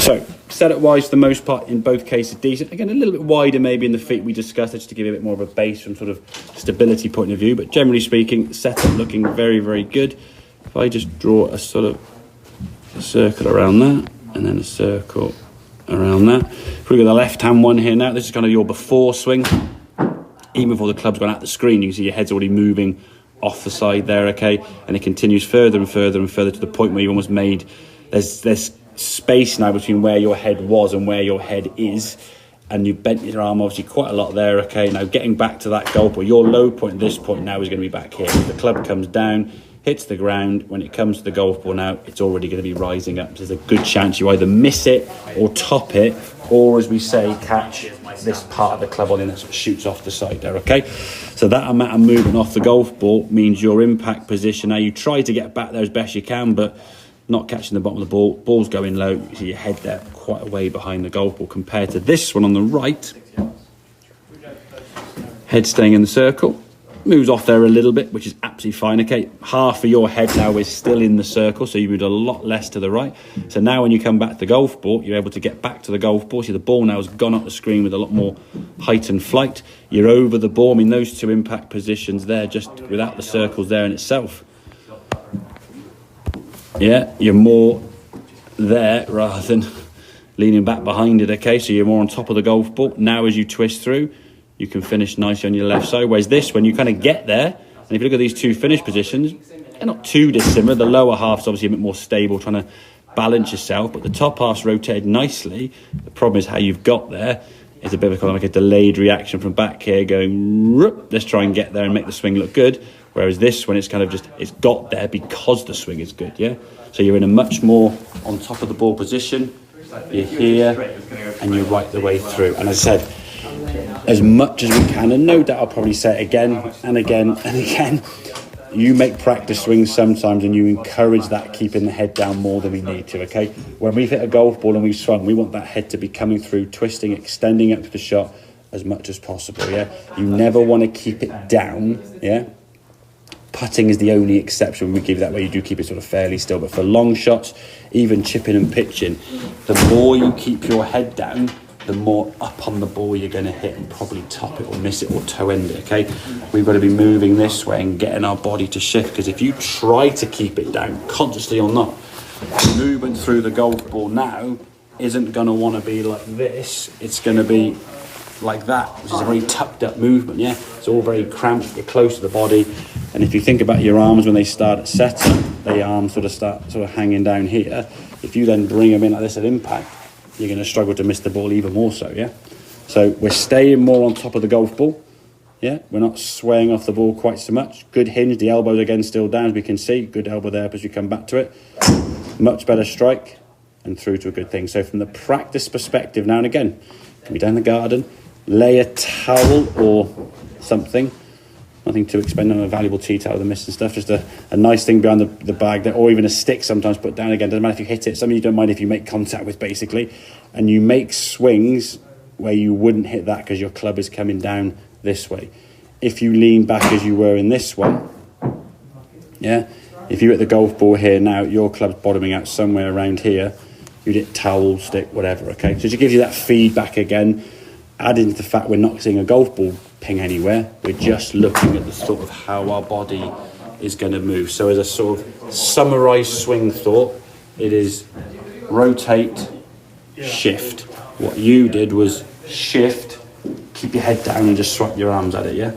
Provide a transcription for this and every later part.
So, setup-wise, for the most part, in both cases, decent. Again, a little bit wider maybe in the feet we discussed, just to give you a bit more of a base from sort of stability point of view. But generally speaking, setup looking very, very good. If I just draw a sort of circle around that, and then a circle around that. If we look at the left-hand one here now, this is kind of your before swing. Even before the club's gone out the screen, you can see your head's already moving off the side there, okay? And it continues further and further and further to the point where you almost made... There's space now between where your head was and where your head is, and you bent your arm obviously quite a lot there, okay? Now getting back to that golf ball, your low point at this point now is going to be back here. The club comes down, hits the ground. When it comes to the golf ball now, it's already going to be rising up. So there's a good chance you either miss it or top it, or as we say, catch this part of the club on the end that sort of shoots off the side there, okay? So that amount of movement off the golf ball means your impact position. Now you try to get back there as best you can, but not catching the bottom of the ball, ball's going low, you see your head there quite a way behind the golf ball compared to this one on the right. Head staying in the circle, moves off there a little bit, which is absolutely fine, okay? Half of your head now is still in the circle, so you moved a lot less to the right. So now when you come back to the golf ball, you're able to get back to the golf ball. See, the ball now has gone up the screen with a lot more height and flight. You're over the ball. I mean, those two impact positions there, just without the circles there in itself. Yeah, you're more there rather than leaning back behind it, okay? So you're more on top of the golf ball. Now as you twist through, you can finish nicely on your left side. Whereas this, when you kind of get there, and if you look at these two finish positions, they're not too dissimilar. The lower half's obviously a bit more stable, trying to balance yourself, but the top half's rotated nicely. The problem is how you've got there is a bit of kind of like a delayed reaction from back here going, let's try and get there and make the swing look good. Whereas this one, it's kind of just, it's got there because the swing is good, yeah? So you're in a much more on top of the ball position. You're here, and you're right the way through. And as I said, as much as we can, and no doubt I'll probably say it again and again and again, you make practice swings sometimes and you encourage that keeping the head down more than we need to, okay? When we've hit a golf ball and we've swung, we want that head to be coming through, twisting, extending up to the shot as much as possible, yeah? You never want to keep it down, yeah? Putting is the only exception we give that way. You do keep it sort of fairly still, but for long shots, even chipping and pitching, the more you keep your head down, the more up on the ball you're going to hit and probably top it or miss it or toe end it, okay? We've got to be moving this way and getting our body to shift, because if you try to keep it down, consciously or not, movement through the golf ball now isn't going to want to be like this. It's going to be like that, which is a very tucked up movement, yeah? It's all very cramped, you're close to the body. And if you think about your arms when they start at setup, the arms sort of hanging down here. If you then bring them in like this at impact, you're going to struggle to miss the ball even more so, yeah? So we're staying more on top of the golf ball, yeah? We're not swaying off the ball quite so much. Good hinge, the elbows again still down, as we can see. Good elbow there as you come back to it. Much better strike and through to a good thing. So from the practice perspective now and again, can be down the garden, lay a towel or something. Nothing too expensive, a valuable tea towel, the mist and stuff. Just a nice thing behind the bag there, or even a stick sometimes put down again. Doesn't matter if you hit it. Something you don't mind if you make contact with, basically. And you make swings where you wouldn't hit that because your club is coming down this way. If you lean back as you were in this one, yeah, if you hit the golf ball here now, your club's bottoming out somewhere around here. You'd hit towel, stick, whatever, okay? So it gives you that feedback again. Adding to the fact we're not seeing a golf ball ping anywhere, we're just looking at the sort of how our body is going to move. So as a sort of summarised swing thought, it is rotate, shift. What you did was shift, keep your head down and just swipe your arms at it, yeah?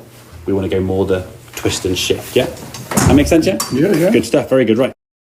We want to go more the twist and shift, yeah? That makes sense, yeah? Yeah. Good stuff, very good, right.